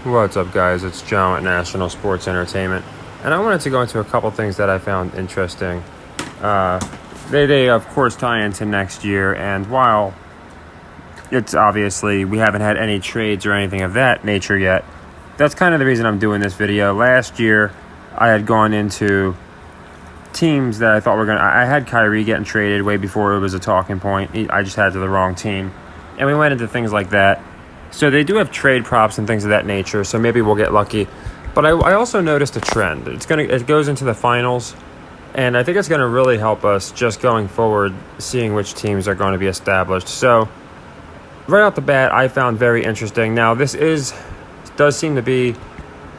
What's up, guys? It's John at National Sports Entertainment, and I wanted to go into a couple things that I found interesting. They of course tie into next year, and while it's obviously we haven't had any trades or anything of that nature yet, that's kind of the reason I'm doing this video. Last year, I had gone into teams that I thought were I had Kyrie getting traded way before it was a talking point. I just had to the wrong team, and we went into things like that. So they do have trade props and things of that nature, so maybe we'll get lucky. But I also noticed a trend. It goes into the finals, and I think it's going to really help us just going forward, seeing which teams are going to be established. So right off the bat, I found very interesting. Now, does seem to be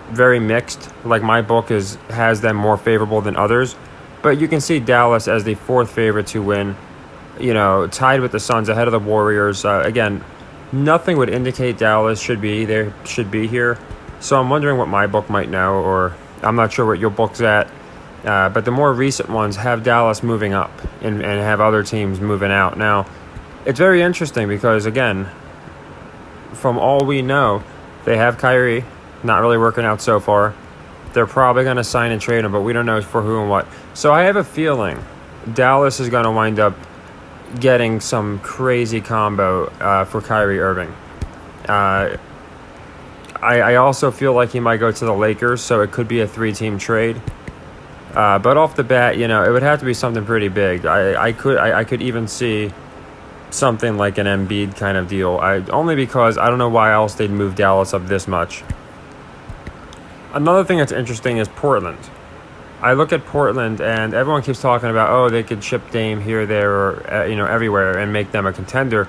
very mixed. Like, my book has them more favorable than others. But you can see Dallas as the fourth favorite to win, tied with the Suns, ahead of the Warriors. Again, nothing would indicate Dallas should be here. So I'm wondering what my book might know, or I'm not sure what your book's at. But the more recent ones have Dallas moving up and have other teams moving out. Now, it's very interesting because, again, from all we know, they have Kyrie, not really working out so far. They're probably going to sign and trade him, but we don't know for who and what. So I have a feeling Dallas is going to wind up getting some crazy combo for Kyrie Irving. I also feel like he might go to the Lakers, so it could be a 3-team trade. But off the bat, it would have to be something pretty big. I could even see something like an Embiid kind of deal. Only because I don't know why else they'd move Dallas up this much. Another thing that's interesting is Portland. I look at Portland, and everyone keeps talking about, they could ship Dame here, there, or everywhere and make them a contender.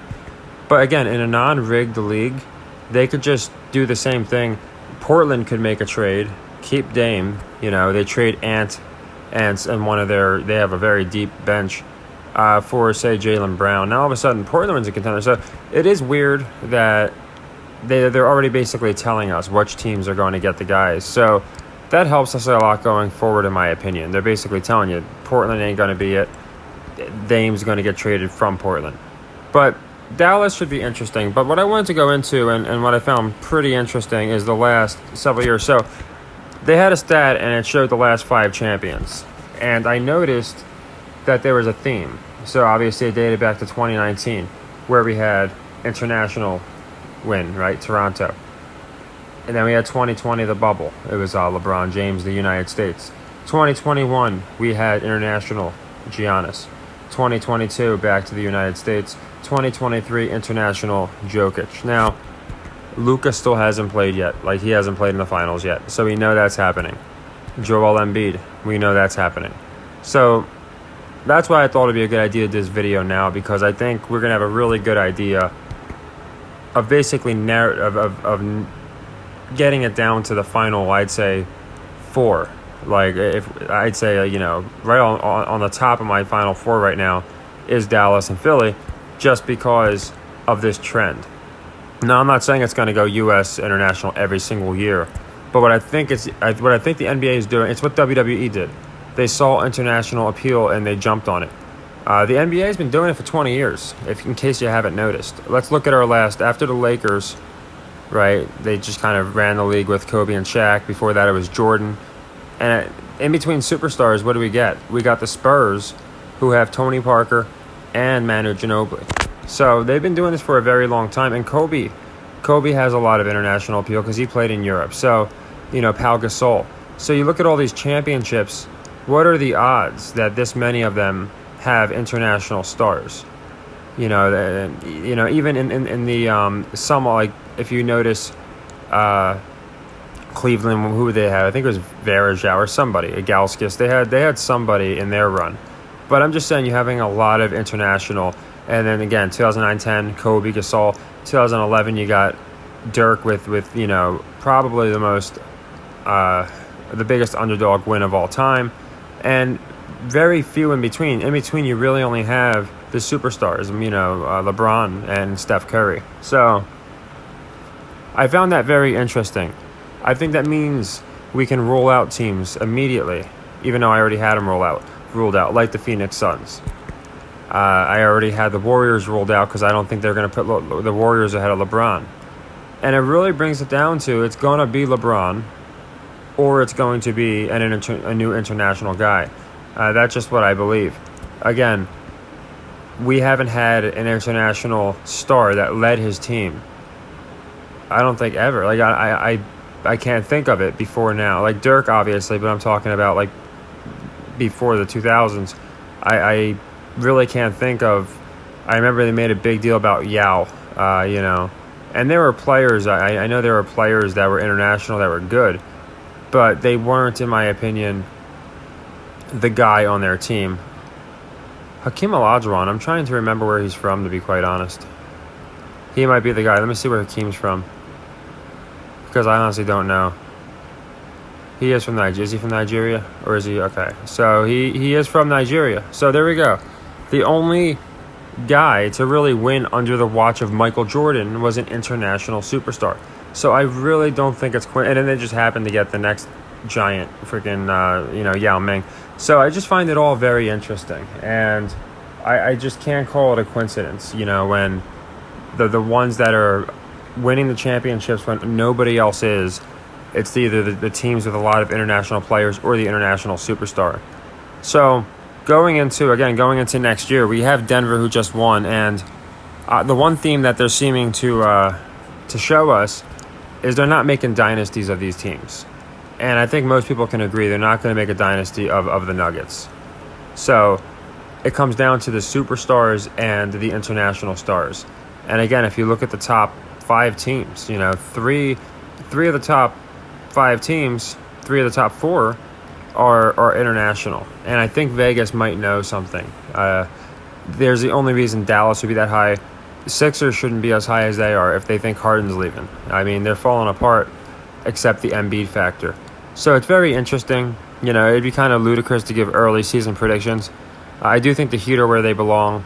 But again, in a non-rigged league, they could just do the same thing. Portland could make a trade, keep Dame. They trade Ant and one of they have a very deep bench for, say, Jaylen Brown. Now all of a sudden, Portland's a contender. So it is weird that they're already basically telling us which teams are going to get the guys. So that helps us a lot going forward, in my opinion. They're basically telling you Portland ain't going to be it. Dame's going to get traded from Portland. But Dallas should be interesting. But what I wanted to go into and what I found pretty interesting is the last several years. So they had a stat, and it showed the last 5 champions. And I noticed that there was a theme. So obviously it dated back to 2019, where we had international win, right? Toronto. And then we had 2020, the bubble. It was LeBron James, the United States. 2021, we had international Giannis. 2022, back to the United States. 2023, international Jokic. Now, Luka still hasn't played yet. Like, he hasn't played in the finals yet. So we know that's happening. Joel Embiid, we know that's happening. So that's why I thought it'd be a good idea to do this video now, because I think we're going to have a really good idea of basically of getting it down to the final, I'd say 4. Like, if I'd say, right on the top of my final 4 right now is Dallas and Philly, just because of this trend. Now, I'm not saying it's going to go U.S. international every single year, but what I think the NBA is doing, it's what WWE did. They saw international appeal and they jumped on it. The NBA has been doing it for 20 years, in case you haven't noticed. Let's look at our after the Lakers, right? They just kind of ran the league with Kobe and Shaq. Before that, it was Jordan. And in between superstars, what do we get? We got the Spurs, who have Tony Parker and Manu Ginobili. So they've been doing this for a very long time. And Kobe has a lot of international appeal because he played in Europe. So, Pau Gasol. So you look at all these championships, what are the odds that this many of them have international stars? Even in the summer, like, if you notice, Cleveland, who they had? I think it was Varejao or somebody, a Galskis. They had somebody in their run. But I'm just saying, you're having a lot of international. And then again, 2009-10, Kobe, Gasol. 2011, you got Dirk with probably the biggest underdog win of all time. And very few in between. In between, you really only have the superstars, LeBron and Steph Curry. So I found that very interesting. I think that means we can roll out teams immediately, even though I already had them ruled out, like the Phoenix Suns. I already had the Warriors ruled out because I don't think they're going to put the Warriors ahead of LeBron. And it really brings it down to it's going to be LeBron or it's going to be a new international guy. That's just what I believe. Again, we haven't had an international star that led his team. I don't think ever. Like I can't think of it before now. Like Dirk, obviously, but I'm talking about like before the 2000s. I really can't think of. I remember they made a big deal about Yao, and there were players. I know there were players that were international that were good, but they weren't, in my opinion, the guy on their team. Hakeem Olajuwon, I'm trying to remember where he's from, to be quite honest. He might be the guy. Let me see where Hakeem's from, because I honestly don't know. He is from Nigeria. Is he from Nigeria? Or is he? Okay. So he is from Nigeria. So there we go. The only guy to really win under the watch of Michael Jordan was an international superstar. So I really don't think it's and then they just happened to get the next giant freaking Yao Ming. So I just find it all very interesting, and I just can't call it a coincidence, when the ones that are winning the championships when nobody else is, it's either the teams with a lot of international players or the international superstar. So going into next year, we have Denver, who just won, and the one theme that they're seeming to show us is they're not making dynasties of these teams. And I think most people can agree they're not going to make a dynasty of the Nuggets. So it comes down to the superstars and the international stars. And again, if you look at the top 5 teams, three of the top 5 teams, 3 of the top 4 are international. And I think Vegas might know something. There's the only reason Dallas would be that high. The Sixers shouldn't be as high as they are if they think Harden's leaving. I mean, they're falling apart except the Embiid factor. So it's very interesting. It'd be kind of ludicrous to give early season predictions. I do think the Heat are where they belong.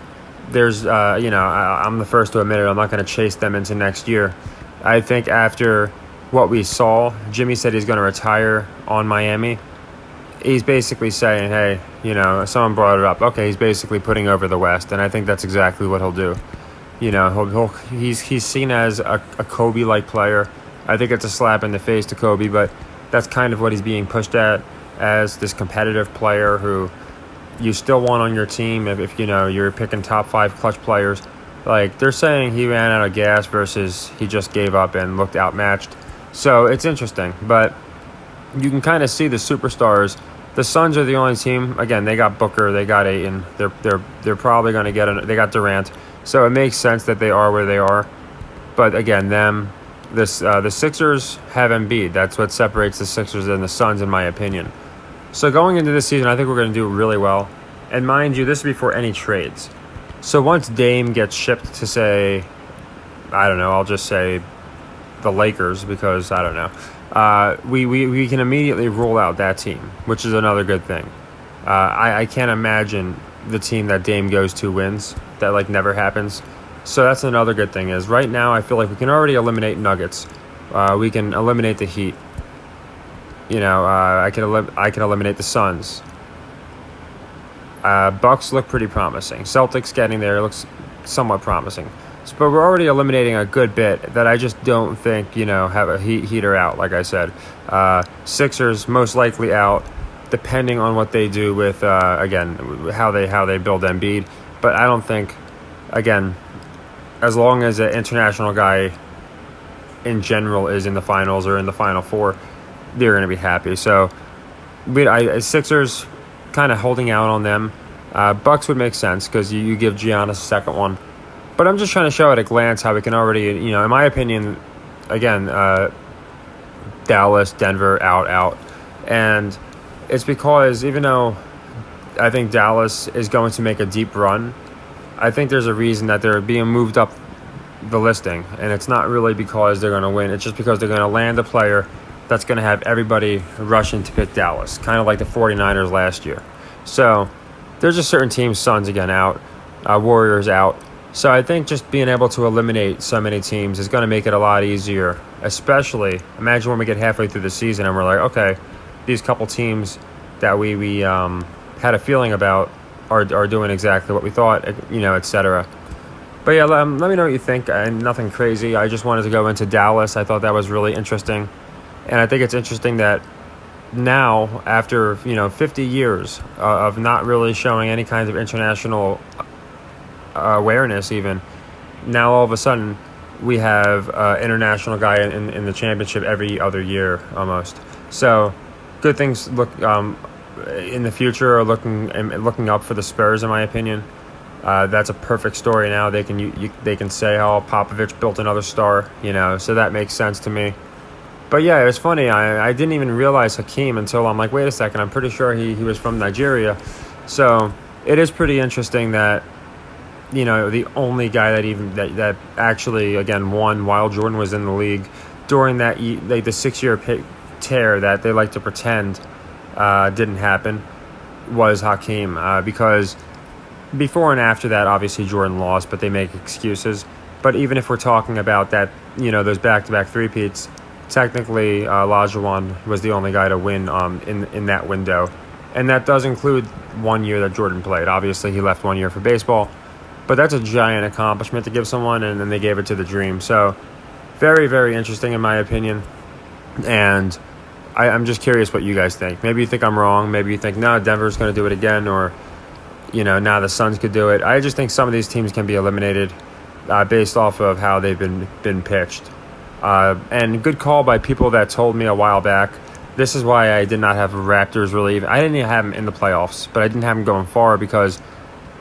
There's, I'm the first to admit it. I'm not going to chase them into next year. I think after what we saw, Jimmy said he's going to retire on Miami. He's basically saying, hey, someone brought it up. Okay, he's basically putting over the West, and I think that's exactly what he'll do. He's seen as a Kobe-like player. I think it's a slap in the face to Kobe, but that's kind of what he's being pushed at, as this competitive player who you still want on your team if you're picking top 5 clutch players. Like, they're saying he ran out of gas versus he just gave up and looked outmatched. So it's interesting, but you can kind of see the superstars. The Suns are the only team. Again, they got Booker, they got Ayton. They're probably going to get they got Durant. So it makes sense that they are where they are. But again, the Sixers have Embiid. That's what separates the Sixers and the Suns, in my opinion. So going into this season, I think we're going to do really well. And mind you, this is before any trades. So once Dame gets shipped to, say, I don't know, I'll just say the Lakers, because I don't know. We can immediately rule out that team, which is another good thing. I can't imagine the team that Dame goes to wins. That never happens. So that's another good thing. Is right now I feel like we can already eliminate Nuggets. We can eliminate the Heat. I can eliminate the Suns. Bucks look pretty promising. Celtics getting there looks somewhat promising. But we're already eliminating a good bit that I just don't think, have a heater out, like I said. Sixers most likely out, depending on what they do with, again, how they build Embiid. But I don't think, again, as long as an international guy in general is in the finals or in the Final Four, they're going to be happy. So Sixers kind of holding out on them. Bucks would make sense because you give Giannis a second one. But I'm just trying to show at a glance how we can already, in my opinion, again, Dallas, Denver, out. And it's because even though I think Dallas is going to make a deep run, I think there's a reason that they're being moved up the listing. And it's not really because they're going to win. It's just because they're going to land a player that's going to have everybody rushing to pick Dallas, kind of like the 49ers last year. So there's just certain teams, Suns again out, Warriors out. So I think just being able to eliminate so many teams is going to make it a lot easier, especially imagine when we get halfway through the season and we're like, okay, these couple teams that we had a feeling about are doing exactly what we thought, etc. But yeah, let me know what you think. Nothing crazy. I just wanted to go into Dallas. I thought that was really interesting. And I think it's interesting that now, after 50 years of not really showing any kind of international awareness, even now all of a sudden we have international guy in the championship every other year almost. So good things look in the future are looking up for the Spurs, in my opinion. That's a perfect story now. They can say how Popovich built another star, so that makes sense to me. But yeah, it was funny. I didn't even realize Hakeem until I'm like, wait a second, I'm pretty sure he was from Nigeria. So it is pretty interesting that, the only guy that actually, again, won while Jordan was in the league during that, like the 6-year tear that they like to pretend didn't happen was Hakeem. Because before and after that, obviously Jordan lost, but they make excuses. But even if we're talking about that, those back-to-back three-peats, technically, Olajuwon was the only guy to win in that window. And that does include 1 year that Jordan played. Obviously, he left 1 year for baseball. But that's a giant accomplishment to give someone, and then they gave it to the Dream. So very, very interesting in my opinion. And I'm just curious what you guys think. Maybe you think I'm wrong. Maybe you think, no, Denver's going to do it again. Or, now the Suns could do it. I just think some of these teams can be eliminated based off of how they've been pitched. And good call by people that told me a while back. This is why I did not have Raptors really. I didn't even have them in the playoffs, but I didn't have them going far because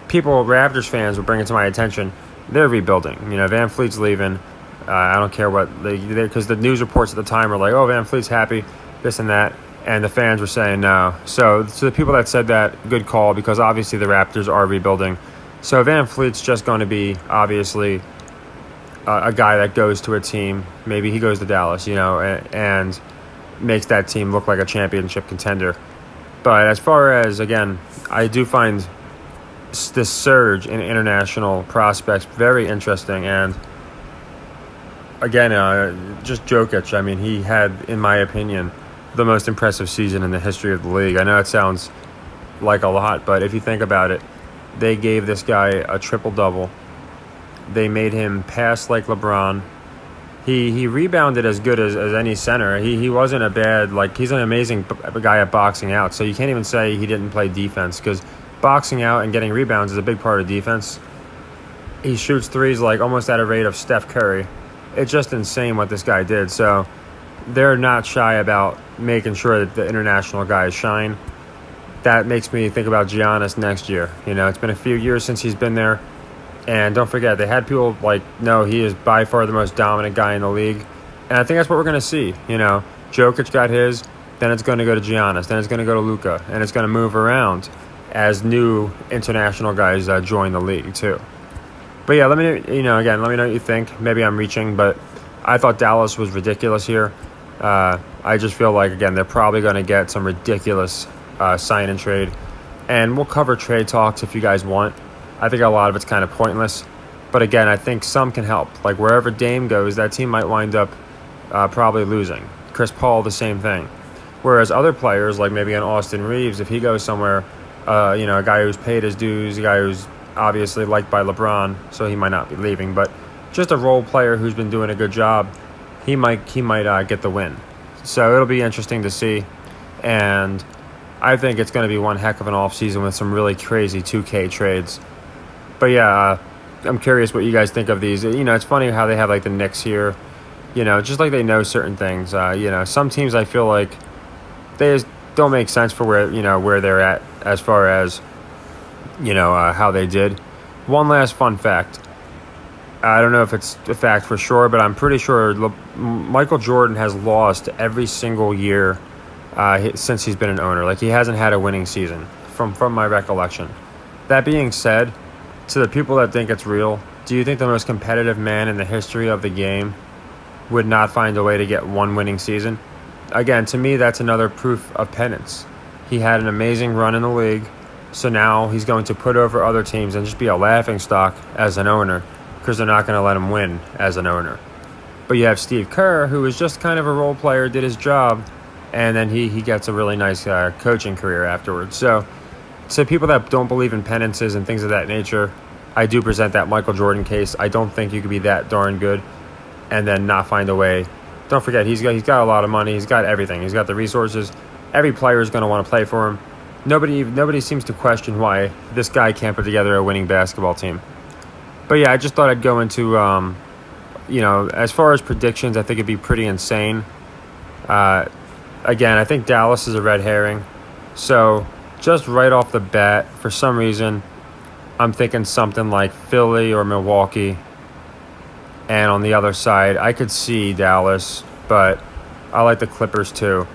Raptors fans would bring it to my attention. They're rebuilding. Van Fleet's leaving. I don't care what because the news reports at the time were like, oh, Van Fleet's happy, this and that, and the fans were saying no. So the people that said that, good call, because obviously the Raptors are rebuilding. So Van Fleet's just going to be obviously a guy that goes to a team. Maybe he goes to Dallas, and makes that team look like a championship contender. But as far as, again, I do find this surge in international prospects very interesting. And again, just Jokic, I mean, he had, in my opinion, the most impressive season in the history of the league. I know it sounds like a lot, but if you think about it, they gave this guy a triple-double. They made him pass like LeBron. He rebounded as good as any center. He wasn't a bad, he's an amazing guy at boxing out. So you can't even say he didn't play defense because boxing out and getting rebounds is a big part of defense. He shoots threes almost at a rate of Steph Curry. It's just insane what this guy did. So they're not shy about making sure that the international guys shine. That makes me think about Giannis next year. It's been a few years since he's been there. And don't forget, they had people no, he is by far the most dominant guy in the league. And I think that's what we're going to see. Jokic got his, then it's going to go to Giannis, then it's going to go to Luka, and it's going to move around as new international guys join the league too. But yeah, let me know what you think. Maybe I'm reaching, but I thought Dallas was ridiculous here. I just feel like, again, they're probably going to get some ridiculous sign and trade. And we'll cover trade talks if you guys want. I think a lot of it's kind of pointless. But again, I think some can help. Wherever Dame goes, that team might wind up probably losing. Chris Paul, the same thing. Whereas other players, like maybe an Austin Reeves, if he goes somewhere, a guy who's paid his dues, a guy who's obviously liked by LeBron, so he might not be leaving. But just a role player who's been doing a good job, he might get the win. So it'll be interesting to see. And I think it's going to be one heck of an offseason with some really crazy 2K trades. But yeah, I'm curious what you guys think of these. It's funny how they have the Knicks here. Just they know certain things. Some teams I feel like they just don't make sense for where they're at as far as how they did. One last fun fact. I don't know if it's a fact for sure, but I'm pretty sure Michael Jordan has lost every single year since he's been an owner. He hasn't had a winning season from my recollection. That being said, to the people that think it's real, do you think the most competitive man in the history of the game would not find a way to get one winning season? Again, to me, that's another proof of penance. He had an amazing run in the league, so now he's going to put over other teams and just be a laughingstock as an owner because they're not going to let him win as an owner. But you have Steve Kerr, who was just kind of a role player, did his job, and then he gets a really nice coaching career afterwards. So people that don't believe in penances and things of that nature, I do present that Michael Jordan case. I don't think you could be that darn good and then not find a way. Don't forget, he's got a lot of money. He's got everything. He's got the resources. Every player is going to want to play for him. Nobody seems to question why this guy can't put together a winning basketball team. But yeah, I just thought I'd go into, as far as predictions, I think it'd be pretty insane. Again, I think Dallas is a red herring. So just right off the bat, for some reason, I'm thinking something like Philly or Milwaukee. And on the other side, I could see Dallas, but I like the Clippers too.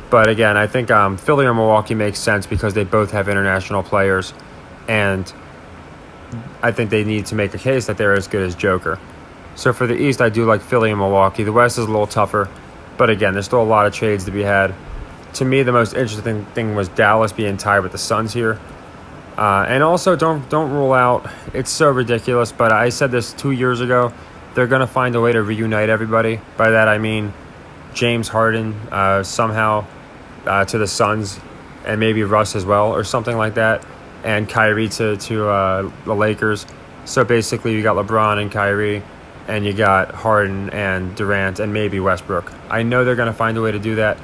But again, I think Philly or Milwaukee makes sense because they both have international players. And I think they need to make a case that they're as good as Joker. So for the East, I do like Philly and Milwaukee. The West is a little tougher. But again, there's still a lot of trades to be had. To me, the most interesting thing was Dallas being tied with the Suns here. And also, don't rule out, it's so ridiculous, but I said this 2 years ago, they're going to find a way to reunite everybody. By that, I mean James Harden somehow to the Suns, and maybe Russ as well, or something like that, and Kyrie to the Lakers. So basically, you got LeBron and Kyrie, and you got Harden and Durant and maybe Westbrook. I know they're going to find a way to do that.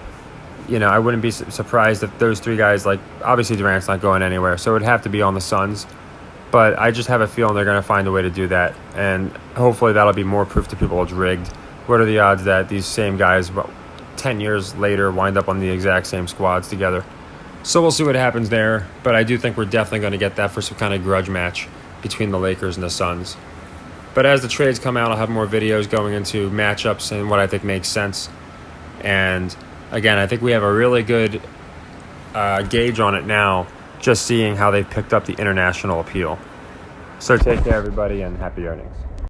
I wouldn't be surprised if those three guys, obviously Durant's not going anywhere, so it would have to be on the Suns. But I just have a feeling they're going to find a way to do that. And hopefully that'll be more proof to people it's rigged. What are the odds that these same guys, 10 years later, wind up on the exact same squads together? So we'll see what happens there. But I do think we're definitely going to get that for some kind of grudge match between the Lakers and the Suns. But as the trades come out, I'll have more videos going into matchups and what I think makes sense. And again, I think we have a really good gauge on it now, just seeing how they picked up the international appeal. So take care, everybody, and happy earnings.